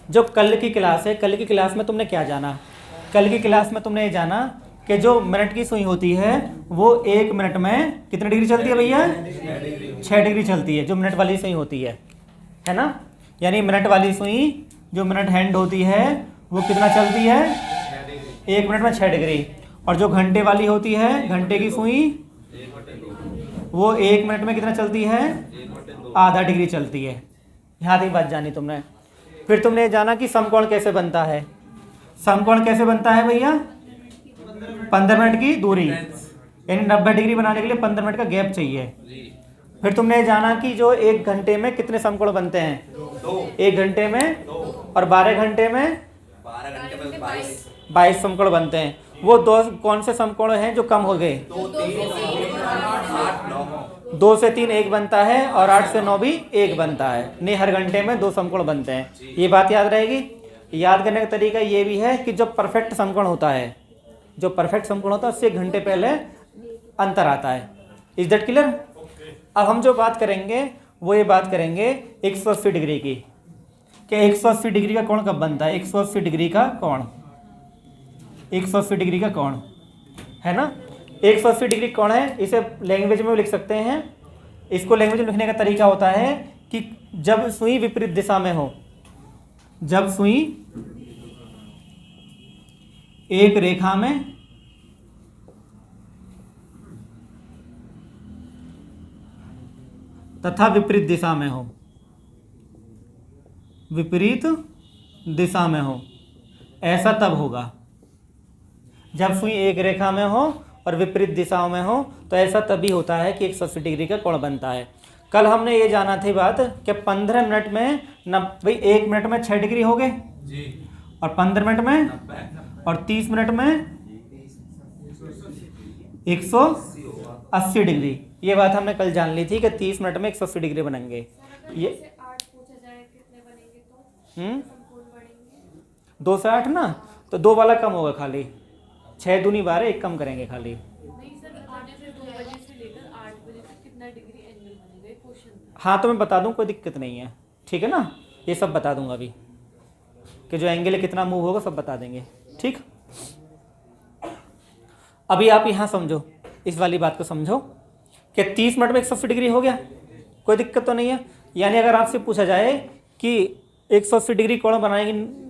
जो कल की क्लास है, कल की क्लास में तुमने क्या जाना? कल की क्लास में तुमने ये जाना कि जो मिनट की सुई होती है वो 1 मिनट में कितनी डिग्री चलती है भैया? 6 डिग्री चलती है, जो मिनट वाली सुई होती है ना। यानी मिनट वाली सुई, जो मिनट हैंड होती है वो कितना चलती है? 1 मिनट में 6 डिग्री। और जो घंटे वाली होती है, घंटे की सुई, वो 1 मिनट में कितना चलती है? आधा डिग्री चलती है। यहाँ तक बात जानी तुमने। फिर तुमने जाना कि समकोण कैसे बनता है। समकोण कैसे बनता है भैया? 15 मिनट की दूरी, यानी 90 डिग्री बनाने के लिए 15 मिनट का गैप चाहिए। फिर तुमने जाना कि जो 1 घंटे में कितने समकोण बनते हैं? 1 घंटे में, और 12 घंटे में 22 समकोण बनते हैं। वो दो कौन से समकोण हैं जो कम हो गए? 2 से 3 1 बनता है, और 8 से 9 भी 1 बनता है। नहीं, हर घंटे में 2 समकोण बनते हैं। ये बात याद रहेगी। याद करने का तरीका ये भी है कि जो परफेक्ट समकोण होता है, जो परफेक्ट समकोण होता है उससे 1 घंटे पहले अंतर आता है। Is that clear? अब हम जो बात करेंगे वो ये बात करेंगे 180 डिग्री की, कि 180 डिग्री का कोण कब बनता है? 180 डिग्री का कोण, 180 डिग्री का कोण है ना। 180 डिग्री कोण है, इसे लैंग्वेज में भी लिख सकते हैं। इसको लैंग्वेज में लिखने का तरीका होता है कि जब सुई विपरीत दिशा में हो, जब सुई एक रेखा में तथा विपरीत दिशा में हो, विपरीत दिशा में हो, ऐसा तब होगा। जब सुई एक रेखा में हो और विपरीत दिशाओं में हो तो ऐसा तभी होता है कि 180 डिग्री का कोण बनता है। कल हमने ये जाना थी बात कि 15 मिनट में भाई 1 मिनट में 6 डिग्री हो गए, और 15 मिनट में, और 30 मिनट में 180 डिग्री। ये बात हमने कल जान ली थी कि 30 मिनट में 180 डिग्री बनेंगे। ये 2 से 8 ना, तो 2 वाला कम होगा खाली, 6 दूनी 12, 1 कम करेंगे खाली। हाँ तो मैं बता दूं, कोई दिक्कत नहीं है, ठीक है ना। ये सब बता दूंगा अभी कि जो एंगल है कितना मूव होगा, सब बता देंगे, ठीक। अभी आप यहाँ समझो, इस वाली बात को समझो कि 30 मिनट में 180 डिग्री हो गया, कोई दिक्कत तो नहीं है। यानी अगर आपसे पूछा जाए कि 180 डिग्री कोण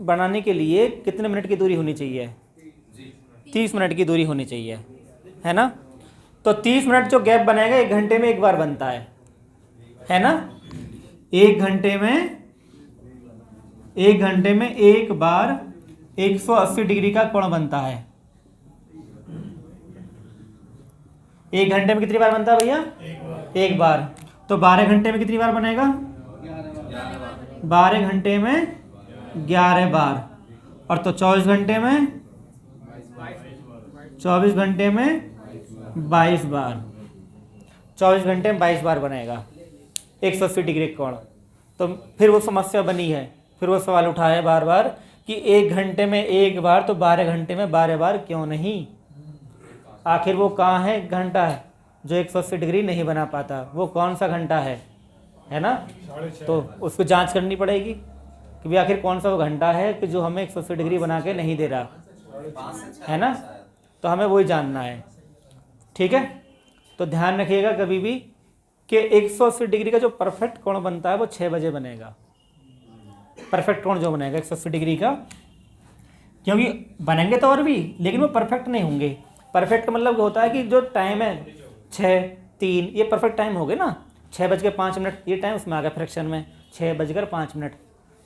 बनाने के लिए कितने मिनट की दूरी होनी चाहिए? 30 मिनट की दूरी होनी चाहिए, है ना। तो 30 मिनट जो गैप बनेगा 1 घंटे में 1 बार बनता है ना। 1 घंटे में 1 बार 180 डिग्री का कोण बनता है। 1 घंटे में कितनी बार बनता है भैया? 1 बार। तो 12 घंटे में कितनी बार बनेगा? 12 घंटे में 11 बार। और तो 24 घंटे में 22 बार। 24 घंटे में 22 बार बनेगा 180 डिग्री कोण। तो फिर वो समस्या बनी है, फिर वो सवाल उठा है बार बार कि 1 घंटे में 1 बार तो 12 घंटे में 12 बार क्यों नहीं? आखिर वो कहाँ है घंटा है जो 180 डिग्री नहीं बना पाता? वो कौन सा घंटा है ना। तो उसको जांच करनी पड़ेगी कि भाई आखिर कौन सा वो घंटा है कि जो हमें 180 डिग्री बना के नहीं दे रहा, है ना। तो हमें वही जानना है, ठीक है। तो ध्यान रखिएगा कभी भी कि 180 डिग्री का जो परफेक्ट कोण बनता है वो 6 बजे बनेगा। परफेक्ट कोण जो बनेगा 180 डिग्री का, क्योंकि बनेंगे तो और भी, लेकिन वो परफेक्ट नहीं होंगे। परफेक्ट मतलब होता है कि जो टाइम है 6, 3, ये परफेक्ट टाइम हो गए ना। 6:05, ये टाइम उसमें आ गया फ्रैक्शन में, 6:05,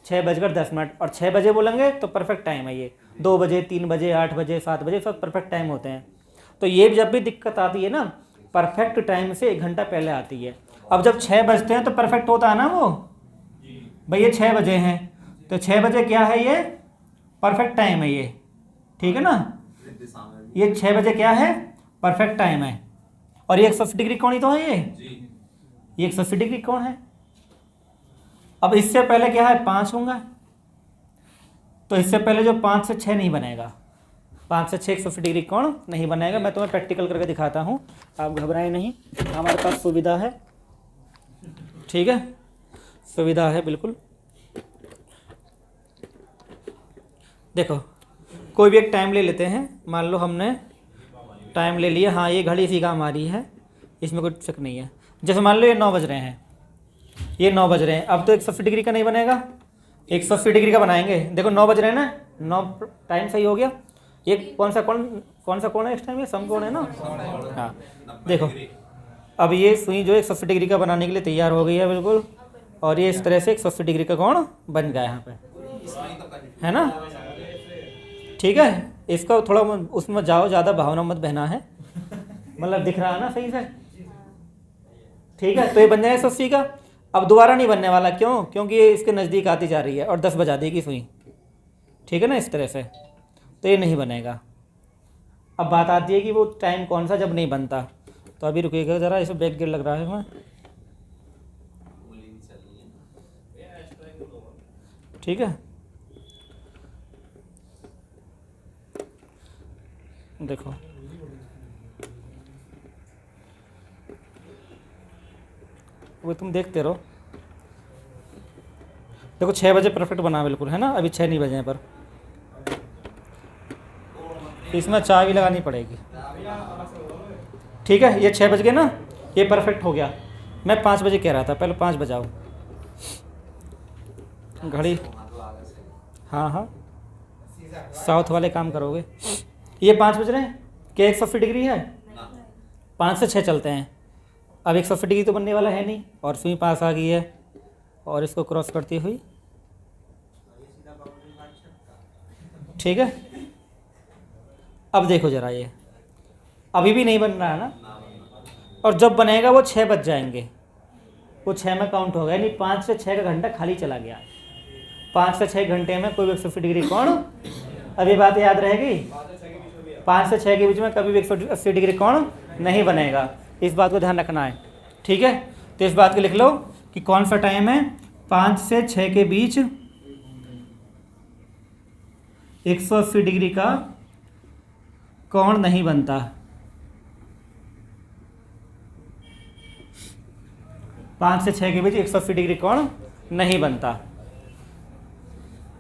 6:10, और 6 बजे बोलेंगे तो परफेक्ट टाइम है ये। 2 बजे, 3 बजे, 8 बजे, 7 बजे सब परफेक्ट टाइम होते हैं। तो ये जब भी दिक्कत आती है ना, परफेक्ट टाइम से 1 घंटा पहले आती है। अब जब 6 बजते हैं तो परफेक्ट होता है ना वो, भाई ये 6 बजे हैं तो 6 बजे क्या है? ये परफेक्ट टाइम है ये, ठीक है ना। ये 6 बजे क्या है? परफेक्ट टाइम है। और ये 180 डिग्री कोण ही तो है ये 180 डिग्री कोण है। अब इससे पहले क्या है? 5 होगा, तो इससे पहले जो 5 से 6 नहीं बनेगा, 5 से 6 180 डिग्री कोण नहीं बनेगा। मैं तुम्हें प्रैक्टिकल करके दिखाता हूँ, आप घबराएं नहीं, हमारे पास सुविधा है, ठीक है, सुविधा है बिल्कुल। देखो कोई भी एक टाइम ले लेते हैं, मान लो हमने टाइम ले लिया, हाँ ये घड़ी इसी काम आ रही है, इसमें कोई शक नहीं है। जैसे मान लो ये 9 बज रहे हैं, ये 9 बज रहे हैं, अब तो 180 डिग्री का नहीं बनेगा, 180 डिग्री का बनाएंगे। देखो 9 बज रहे हैं ना, 9 टाइम सही हो गया। ये कौन सा कोण है इस टाइम, ये समकोण है ना। हाँ देखो अब ये सुई जो 180 डिग्री का बनाने के लिए तैयार हो गई है बिल्कुल, और ये इस तरह से 180 डिग्री का कोण बन गया यहाँ पे, है ना। ठीक है, इसका थोड़ा उसमें जाओ, ज़्यादा भावना मत बहना है, मतलब दिख रहा है ना सही से। ठीक है, तो ये बन जाएगा 180 का। अब दोबारा नहीं बनने वाला, क्यों? क्योंकि ये इसके नज़दीक आती जा रही है और 10 बजा देगी सुई। ठीक है ना, इस तरह से, तो ये नहीं बनेगा। अब बात आती है कि वो टाइम कौन सा जब नहीं बनता। तो अभी रुकिएगा ज़रा, इसे बैक गियर लग रहा है मैं। ठीक है, देखो वो तुम देखते रहो। देखो 6 बजे परफेक्ट बना बिल्कुल, है ना। अभी 6 नहीं बजे हैं, पर इसमें चाय भी लगानी पड़ेगी। ठीक है, ये 6 बज गए ना, ये परफेक्ट हो गया। मैं 5 बजे कह रहा था, पहले 5 बजाओ घड़ी। हाँ हाँ, साउथ वाले काम करोगे। ये 5 बज रहे हैं, क्या 180 डिग्री है? 5 से 6 चलते हैं। अब 180 डिग्री तो बनने वाला है नहीं, और सुई पास आ गई है, और इसको क्रॉस करती हुई। ठीक है, अब देखो ज़रा, ये अभी भी नहीं बन रहा है ना, और जब बनेगा वो 6 बज जाएंगे, वो 6 में काउंट होगा, यानी 5 से 6 का घंटा खाली चला गया। 5 से 6 घंटे में कोई 180 डिग्री कोण, अभी बात याद रहेगी, 5 से 6 के बीच में कभी भी 180 डिग्री कोण नहीं बनेगा। इस बात को ध्यान रखना है। ठीक है, तो इस बात को लिख लो कि कौन सा टाइम है 5 से 6 के बीच 180 डिग्री का कोण नहीं बनता। पाँच से 6 के बीच 180 डिग्री कोण नहीं बनता।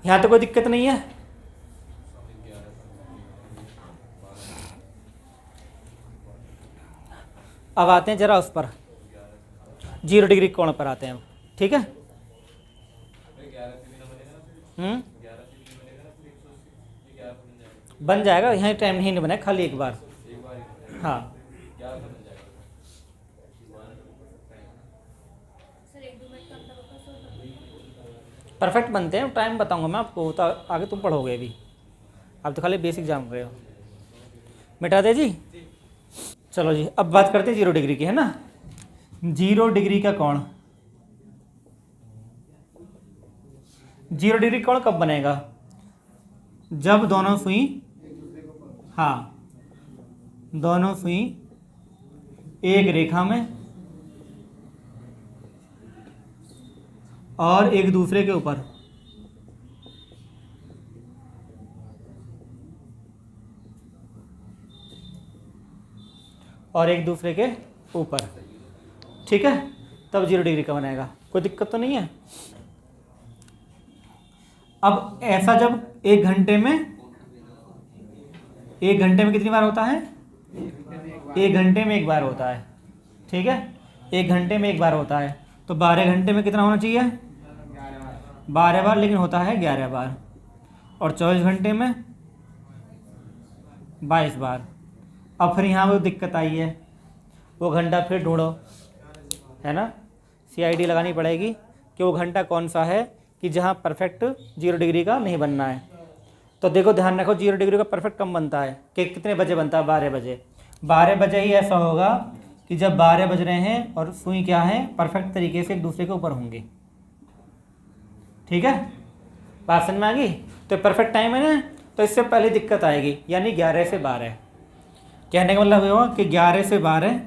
यहाँ तो कोई दिक्कत नहीं है। अब आते हैं जरा उस पर, 0 डिग्री कोण पर आते हैं अब। ठीक है, बन जाएगा, यहाँ टाइम नहीं बना, खाली एक बार। हाँ परफेक्ट बनते हैं, टाइम बताऊंगा मैं आपको, तो आगे तुम पढ़ोगे भी, आप तो खाली बेसिक जान रहे हो। मिटा दे जी। चलो जी, अब बात करते हैं 0 डिग्री की, है ना। 0 डिग्री का कोण, 0 डिग्री कोण कब बनेगा? जब दोनों सुई, हाँ दोनों सुई एक रेखा में और एक दूसरे के ऊपर, और एक दूसरे के ऊपर। ठीक है, तब 0 डिग्री का बनेगा, कोई दिक्कत तो नहीं है। अब ऐसा जब एक घंटे में कितनी बार होता है? 1 घंटे में 1 बार होता है। ठीक है, 1 घंटे में 1 बार होता है, तो 12 घंटे में कितना होना चाहिए? 12 बार, लेकिन होता है 11 बार। और 24 घंटे में 22 बार। अब फिर यहाँ वो दिक्कत आई है, वो घंटा फिर ढूंढो, है ना। CID लगानी पड़ेगी कि वो घंटा कौन सा है कि जहाँ परफेक्ट 0 डिग्री का नहीं बनना है। तो देखो ध्यान रखो, 0 डिग्री का परफेक्ट कम बनता है कि कितने बजे बनता है? 12 बजे। 12 बजे ही ऐसा होगा कि जब 12 बज रहे हैं और सुई क्या है, परफेक्ट तरीके से एक दूसरे के ऊपर होंगे। ठीक है, बात समझ में आ गई? तो परफेक्ट टाइम है ना, तो इससे पहले दिक्कत आएगी, यानी 11 से 12। कहने का मतलब ये हुआ कि 11 से 12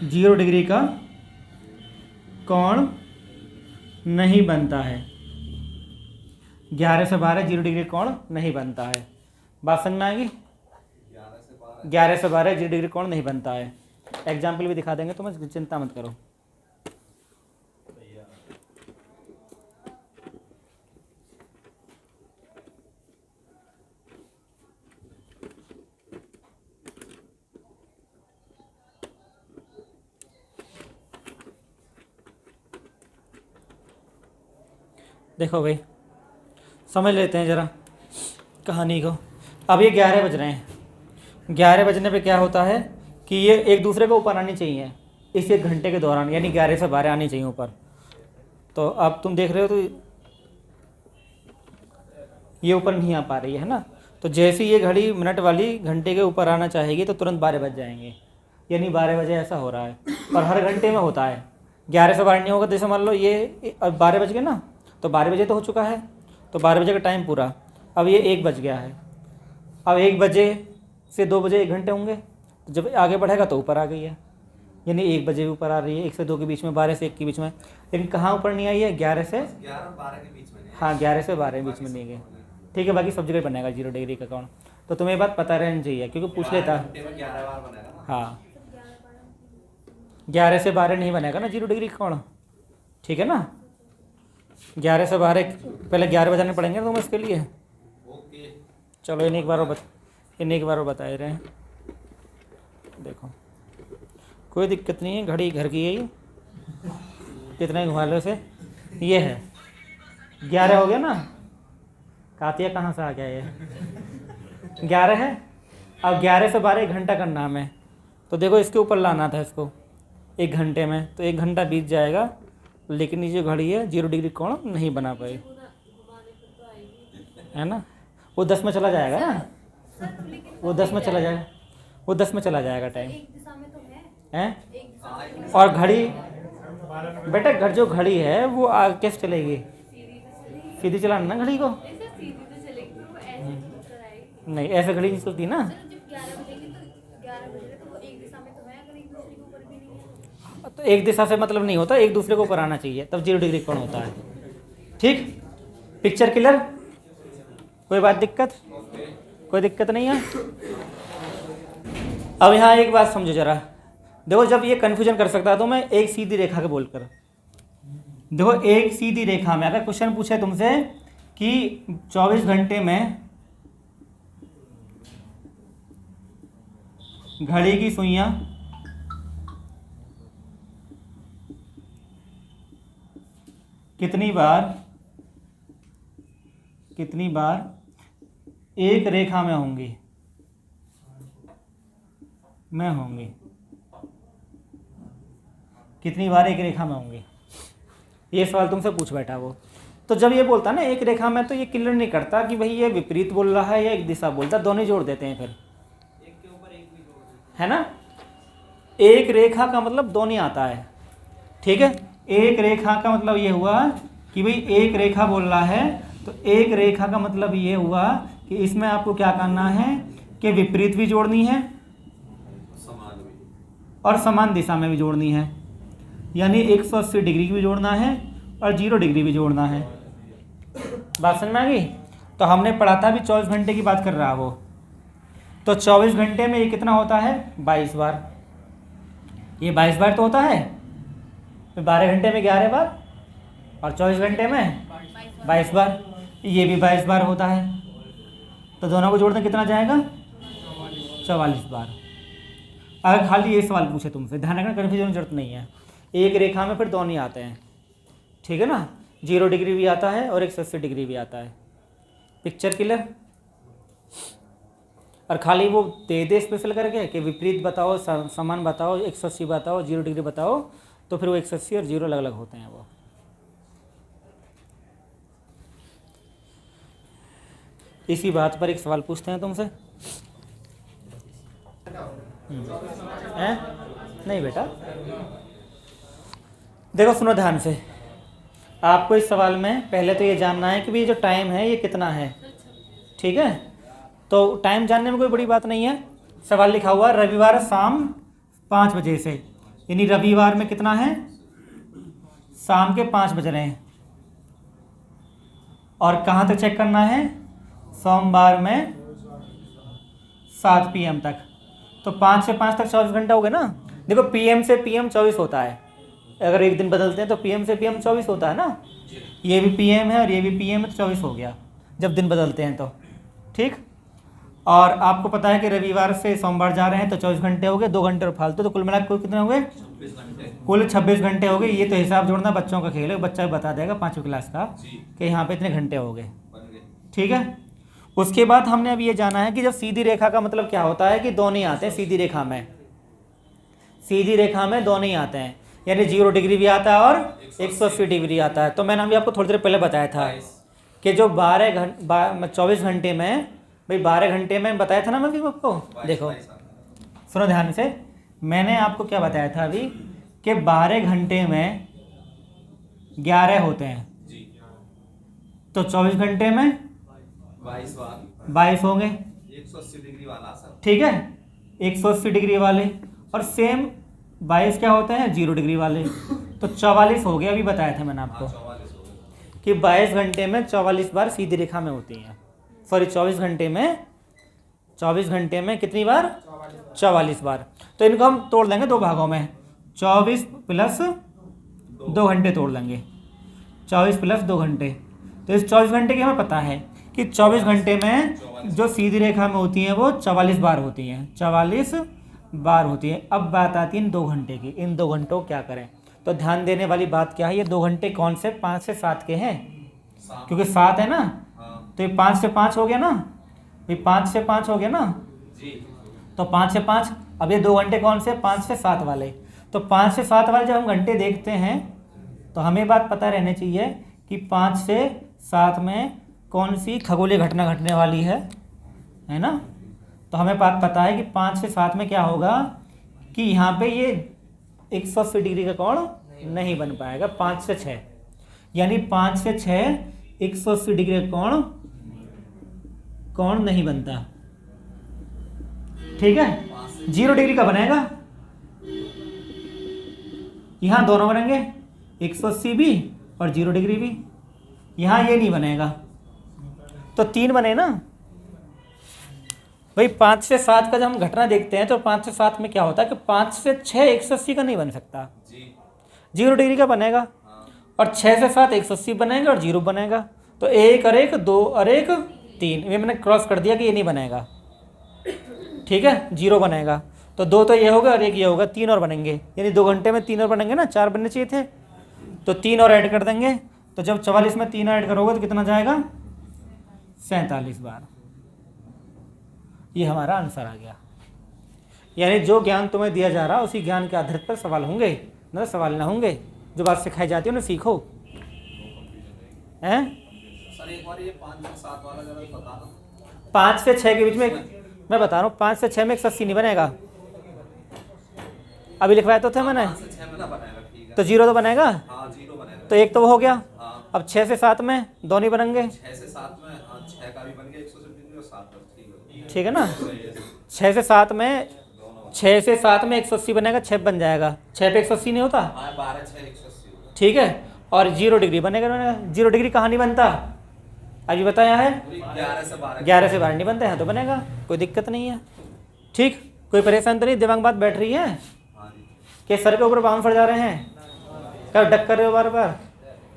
0 डिग्री का कोण नहीं बनता है। 11 से 12 0 डिग्री कोण नहीं बनता है। बात समझ में आएगी? 11 से 12 0 डिग्री कोण नहीं बनता है। एग्जाम्पल भी दिखा देंगे, तो मैं चिंता मत करो। देखो भाई, समझ लेते हैं ज़रा कहानी को। अब ये 11 बज रहे हैं। 11 बजने पे क्या होता है कि ये एक दूसरे को ऊपर आनी चाहिए इस 1 घंटे के दौरान, यानी 11 से 12 आनी चाहिए ऊपर। तो अब तुम देख रहे हो तो ये ऊपर नहीं आ पा रही है ना। तो जैसे ये घड़ी मिनट वाली घंटे के ऊपर आना चाहेगी तो तुरंत 12 बज जाएंगे, यानी 12 बजे ऐसा हो रहा है। और हर घंटे में होता है, 11 से 12 नहीं होगा। जैसे मान लो ये अब 12 बज गए ना, तो 12 बजे तो हो चुका है, तो 12 बजे का टाइम पूरा। अब ये 1 बज गया है, अब 1 बजे से 2 बजे 1 घंटे होंगे, तो जब आगे बढ़ेगा तो ऊपर आ गई है, यानी 1 बजे भी ऊपर आ रही है, 1 से 2 के बीच में, 12 से 1 के बीच में। लेकिन कहाँ ऊपर नहीं आई है? 11 से 12 के बीच में। हाँ, 11 से 12 के बीच में नहीं गई। ठीक है, बाकी सब जगह बनेगा 0 डिग्री का कोण। तो तुम्हें ये बात पता रहनी चाहिए, क्योंकि पूछ लेता। हाँ, 11 से 12 नहीं बनेगा ना 0 डिग्री का कोण, ठीक है ना। 11 से 12 पहले 11 बजाने पड़ेंगे ना तुम इसके लिए। चलो इन्हीं एक बार और बताए रहे हैं। देखो कोई दिक्कत नहीं है, घड़ी घर की है, कितना ही घुमा लो इसे। ये है 11 हो गया ना, कातिया कहाँ से आ गया ये? 11 है। अब 11 से 12 1 घंटा का नाम है, तो देखो इसके ऊपर लाना था इसको 1 घंटे में, तो 1 घंटा बीत जाएगा, लेकिन ये जो घड़ी है 0 डिग्री कोण नहीं बना पाई, है ना। वो 10 में चला जाएगा ना, वो 10 में चला जाएगा, वो 10 में चला जाएगा टाइम है। और घड़ी बेटा, घर जो घड़ी है वो कैसे चलेगी? सीधी चलाना ना घड़ी को। नहीं, ऐसे घड़ी नहीं चलती ना। तो एक दिशा से मतलब नहीं होता, एक दूसरे को ऊपर आना चाहिए, तब 0 डिग्री कोण होता है। ठीक, पिक्चर क्लियर? कोई बात दिक्कत? कोई दिक्कत नहीं है। अब यहाँ एक बात समझो जरा, देखो जब ये कन्फ्यूजन कर सकता तो मैं एक सीधी रेखा के बोलकर, देखो एक सीधी रेखा में अगर क्वेश्चन पूछे तुमसे कि 24 घंटे में घड़ी की सुइयां कितनी बार एक रेखा में होंगी, कितनी बार एक रेखा में होंगी, ये सवाल तुमसे पूछ बैठा वो। तो जब ये बोलता ना एक रेखा में, तो ये क्लियर नहीं करता कि भाई ये विपरीत बोल रहा है या एक दिशा बोलता, दोनों जोड़ देते हैं फिर, एक के ऊपर एक भी जोड़, है ना। एक रेखा का मतलब दोनों आता है, ठीक है। एक रेखा का मतलब ये हुआ कि भाई एक रेखा बोल रहा है, तो एक रेखा का मतलब ये हुआ कि इसमें आपको क्या करना है कि विपरीत भी जोड़नी है और समान दिशा में भी जोड़नी है, यानी 180 डिग्री भी जोड़ना है और 0 डिग्री भी जोड़ना है। बात समझ में आ गई? तो हमने पढ़ा था अभी 24 घंटे की बात कर रहा वो, तो 24 घंटे में ये कितना होता है? 22 बार। ये 22 बार तो होता है, तो 12 घंटे में 11 बार और 24 घंटे में 22 बार, ये भी 22 बार होता है। तो दोनों को जोड़ने कितना जाएगा? 44 बार। अगर खाली ये सवाल पूछे तुमसे, ध्यान रखना कन्फ्यूजन की जरूरत नहीं है, एक रेखा में फिर दोनों आते हैं, ठीक है ना। 0 डिग्री भी आता है और 180 डिग्री भी आता है। Picture clear? और खाली वो दे दे स्पेशल करके कि विपरीत बताओ, समान बताओ, 180 बताओ, 0 डिग्री बताओ, तो फिर वो 180 और 0 अलग अलग होते हैं वो। इसी बात पर एक सवाल पूछते हैं तुमसे। हैं? नहीं बेटा, देखो सुनो ध्यान से, आपको इस सवाल में पहले तो ये जानना है कि ये जो टाइम है ये कितना है, ठीक है। तो टाइम जानने में कोई बड़ी बात नहीं है। सवाल लिखा हुआ रविवार शाम 5 बजे से, यानी रविवार में कितना है? शाम के 5 बज रहे हैं। और कहाँ तक चेक करना है? सोमवार में 7 PM तक। तो 5 से 5 तक 24 घंटा हो गया ना। देखो PM से PM 24 होता है, अगर एक दिन बदलते हैं तो PM से PM 24 होता है ना। ये भी PM है और ये भी PM है, तो 24 हो गया जब दिन बदलते हैं तो, ठीक। और आपको पता है कि रविवार से सोमवार जा रहे हैं तो 24 घंटे हो गए, 2 घंटे और फालतू, तो कुल मिला कुल कितने हो गए? 26 घंटे। कुल 26 घंटे हो गए। ये तो हिसाब जोड़ना बच्चों का खेल है, बच्चा बता देगा 5वीं क्लास का कि यहाँ पे इतने घंटे हो गए। ठीक है। उसके बाद हमने अब ये जाना है कि जब सीधी रेखा का मतलब क्या होता है कि दोनों ही आते हैं सीधी रेखा में, सीधी रेखा में दोनों ही आते हैं, यानी 0 डिग्री भी आता है और 180 डिग्री आता है। तो मैंने अभी आपको थोड़ी देर पहले बताया था कि जो 24 घंटे में, भाई 12 घंटे में बताया था ना मैं भी आपको, देखो सुनो ध्यान से, मैंने आपको क्या बताया था अभी कि 12 घंटे में 11 होते हैं, तो 24 घंटे में 22 होंगे, 180 डिग्री वाला सर। ठीक है, 180 डिग्री वाले, और सेम 22 क्या होते हैं? 0 डिग्री वाले, तो 44 हो गया। अभी बताया था मैंने आपको कि 22 घंटे में 44 बार सीधी रेखा में होती हैं, सॉरी 24 घंटे में कितनी बार? 44 बार। तो इनको हम तोड़ लेंगे 2 भागों में, 24 प्लस 2 घंटे तोड़ लेंगे, 24 प्लस 2 घंटे। तो इस 24 घंटे की हमें पता है कि 24 घंटे में जो सीधी रेखा में होती हैं वो 44 बार होती हैं, 44 बार होती है। अब बात आती है इन 2 घंटे की, इन 2 घंटों को क्या करें? तो ध्यान देने वाली बात क्या है, ये 2 घंटे कौन से? 5 से 7 के हैं, क्योंकि 7 है ना, तो ये 5 से 5 हो गया ना, ये 5 से 5 हो गया ना, तो 5 से 5। अब ये 2 घंटे कौन से? 5 से 7 वाले। तो 5 से 7 वाले जब हम घंटे देखते हैं तो हमें बात पता रहनी चाहिए कि 5 से 7 में कौन सी खगोलीय घटना घटने वाली है ना। तो हमें बात पता है कि 5 से 7 में क्या होगा कि यहाँ पे ये 180 डिग्री का कोण नहीं बन पाएगा। 5 से 6 यानी 5 से 6 180 डिग्री का कोण नहीं बनता, ठीक है। 0 डिग्री का बनेगा, यहाँ दोनों बनेंगे, 180 भी और 0 डिग्री भी। यहाँ ये नहीं बनेगा, तो 3 बने ना भाई। 5 से 7 का जब हम घटना देखते हैं तो 5 से 7 में क्या होता है कि 5 से 6 180 का नहीं बन सकता, 0 डिग्री का बनेगा, और 6 से 7 180 बनेगा और 0 बनेगा। तो 1 और 1 2 और 1 3, ये मैंने क्रॉस कर दिया कि ये नहीं बनेगा, ठीक है, 0 बनेगा। तो 2 तो ये होगा और 1 ये होगा, 3 और बनेंगे, यानी 2 घंटे में 3 और बनेंगे ना, 4 बनने चाहिए थे, तो 3 और ऐड कर देंगे। तो जब 44 में 3 ऐड करोगे तो कितना जाएगा? 47 बार। ये हमारा आंसर आ गया। यानी जो ज्ञान तुम्हें दिया जा रहा है उसी ज्ञान के आधार पर सवाल होंगे, ना सवाल ना होंगे। जो बात सिखाई जाती है उन्हें सीखो, हैं? सर एक बार ये 5 से 7 वाला जरा बता दो। 5 से 6 के बीच में मैं बता रहा हूँ, 5 से 6 में 180 नहीं बनेगा। अभी लिखवाया तो थे मैंने, 5 से 6 में ना बनेगा, ठीक है। तो 0 तो बनेगा, हाँ 0 बनेगा, तो 1 तो वो हो गया। हाँ। अब 6 से 7 में दोनों ही बनेंगे, 6 से 7 में 6 का भी बन गया 180 डिग्री और 7 का, ठीक ठीक है ना। 6 से 7 में 6 से 7 में 180 बनेगा, 6 बन जाएगा, 6 पे 180 नहीं होता, हाँ 12 6 180, ठीक है। और 0 डिग्री बनेगा, 0 डिग्री कहाँ नहीं बनता? अभी बताया है 11 से 12, 11 से 12 नहीं बनता है, तो बनेगा, कोई दिक्कत नहीं है, ठीक। कोई परेशान तो नहीं? दिमाग बात बैठ रही है हाँ जी। कि सर के ऊपर बाउंस पड़ जा रहे हैं, कब डक कर रहे हो बार बार?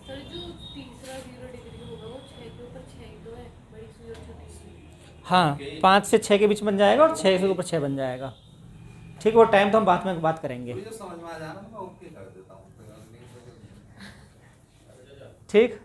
सर जो तीसरा 0 डिग्री होगा वो 6 के ऊपर 6 ही तो है, बड़ी सुई और छोटी सुई। हाँ, 5 से 6 के बीच बन जाएगा और 6 के ऊपर 6 बन जाएगा, ठीक। वो टाइम तो हम बाद में बात करेंगे, जो समझ में आ जाना मैं ओके कर देता हूँ, ठीक।